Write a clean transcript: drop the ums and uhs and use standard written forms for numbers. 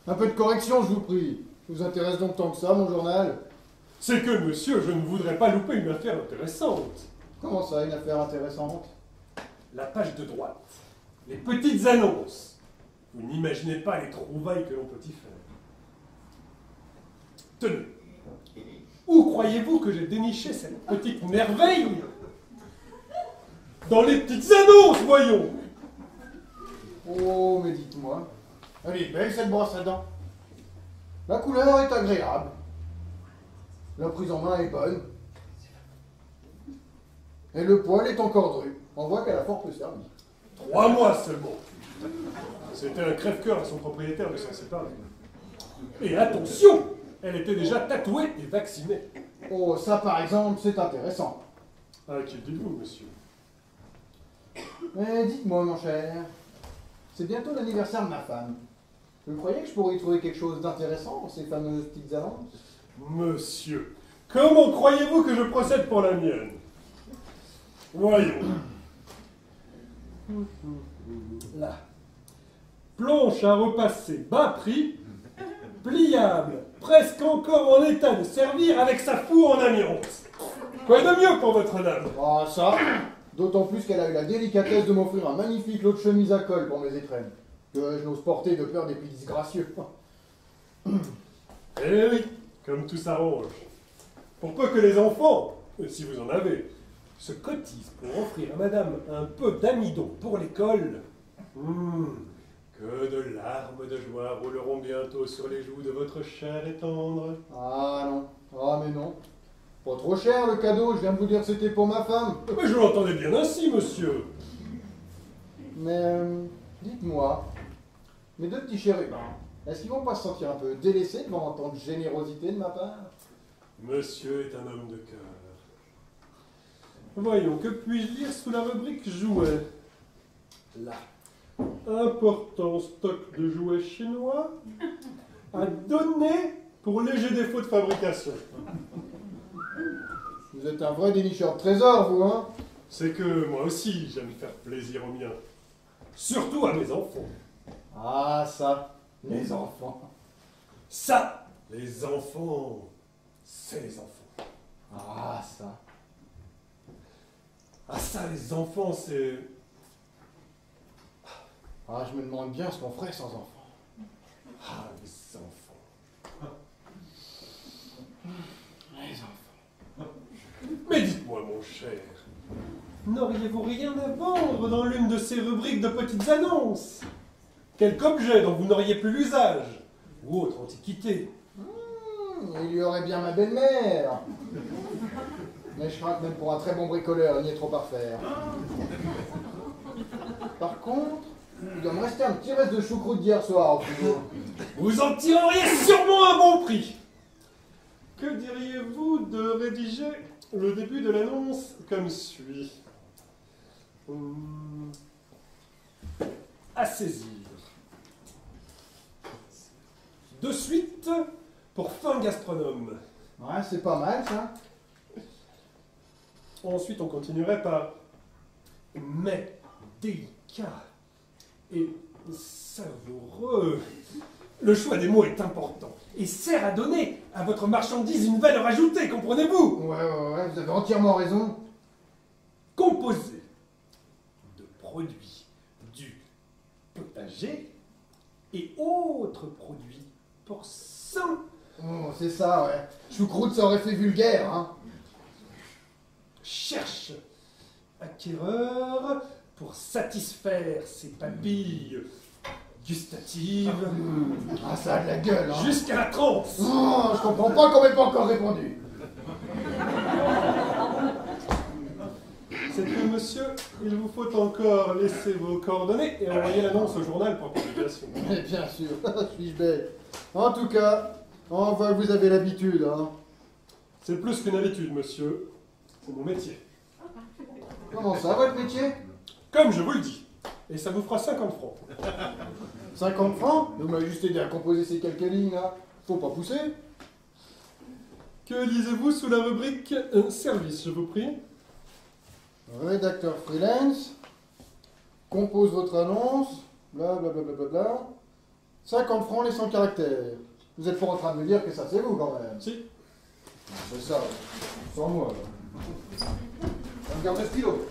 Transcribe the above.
Un peu de correction, je vous prie. Ça vous intéresse donc tant que ça, mon journal? C'est que, monsieur, je ne voudrais pas louper une affaire intéressante. Comment ça, une affaire intéressante? La page de droite. Les petites annonces. Vous n'imaginez pas les trouvailles que l'on peut y faire. Tenez. Où croyez-vous que j'ai déniché cette petite merveille? Dans les petites annonces, voyons. Oh, mais dites-moi. Elle est belle, cette brosse à dents. La couleur est agréable. La prise en main est bonne. Et le poil est encore dru. On voit qu'elle a fort peu servi. 3 mois seulement. C'était un crève-cœur à son propriétaire de s'en séparer. Et attention, elle était déjà tatouée et vaccinée. Oh, ça par exemple, c'est intéressant. À qui le dites-vous, monsieur? Mais dites-moi, mon cher, c'est bientôt l'anniversaire de ma femme. Vous croyez que je pourrais y trouver quelque chose d'intéressant dans ces fameuses petites annonces? Monsieur, comment croyez-vous que je procède pour la mienne? Voyons. Là. Planche à repasser bas prix, pliable, presque encore en état de servir avec sa four en amiante. Quoi de mieux pour votre dame? Ah, ça, d'autant plus qu'elle a eu la délicatesse de m'offrir un magnifique lot de chemise à col pour mes étrennes, que je n'ose porter de peur des plis disgracieux. Eh oui, comme tout s'arrange. Pour peu que les enfants, si vous en avez, se cotisent pour offrir à madame un peu d'amidon pour l'école, que de larmes de joie rouleront bientôt sur les joues de votre chère et tendre. Ah non, ah mais non. Pas trop cher le cadeau, je viens de vous dire que c'était pour ma femme. Mais je l'entendais bien ainsi, monsieur. Mais dites-moi, mes deux petits chérubins, est-ce qu'ils vont pas se sentir un peu délaissés devant tant de générosité de ma part? Monsieur est un homme de cœur. Voyons, que puis-je lire sous la rubrique jouets? Là. Important stock de jouets chinois à donner pour léger défaut de fabrication. Vous êtes un vrai dénicheur de trésors, vous, hein? C'est que moi aussi, j'aime faire plaisir aux miens. Surtout à mes enfants. Ah, ça, les enfants. Ça, les enfants, c'est les enfants. Ah, ça. Ah ça, les enfants, c'est... Ah, je me demande bien ce qu'on ferait sans enfants. Ah, les enfants. Les enfants. Mais dites-moi, mon cher, n'auriez-vous rien à vendre dans l'une de ces rubriques de petites annonces? Quelque objet dont vous n'auriez plus l'usage? Ou autre antiquité? Il y aurait bien ma belle-mère. Mais je crains que même pour un très bon bricoleur, il n'y ait trop à refaire. Par contre, il doit me rester un petit reste de choucroute d'hier soir au frigo. Vous en tireriez sûrement un bon prix. Que diriez-vous de rédiger le début de l'annonce comme suit? À saisir. De suite, pour fin gastronome. Ouais, c'est pas mal, ça. Ensuite, on continuerait par mets délicat et savoureux. Le choix des mots est important et sert à donner à votre marchandise une valeur ajoutée, comprenez-vous? Ouais, vous avez entièrement raison. Composé de produits du potager et autres produits porcins. Oh, c'est ça, ouais. Choucroute, ça aurait fait vulgaire, hein. Cherche acquéreur pour satisfaire ses papilles gustatives. Ah, ça a de la gueule, hein. Jusqu'à la transe. Oh, je comprends pas qu'on m'ait pas encore répondu. C'est que, monsieur, il vous faut encore laisser vos coordonnées et envoyer l'annonce au journal pour publication. Mais bien sûr, suis-je bête. En tout cas, on voit que vous avez l'habitude, hein. C'est plus qu'une habitude, monsieur. C'est mon métier. Comment ça, votre métier? Comme je vous le dis. Et ça vous fera 50 francs. 50 francs? Vous m'avez juste aidé à composer ces quelques lignes, là. Faut pas pousser. Que lisez-vous sous la rubrique service, je vous prie? Rédacteur freelance, compose votre annonce, bla bla bla bla bla bla. 50 francs les 100 caractères. Vous êtes pas en train de me dire que ça c'est vous quand même. Si. C'est ça, sans moi. On garde le stylo.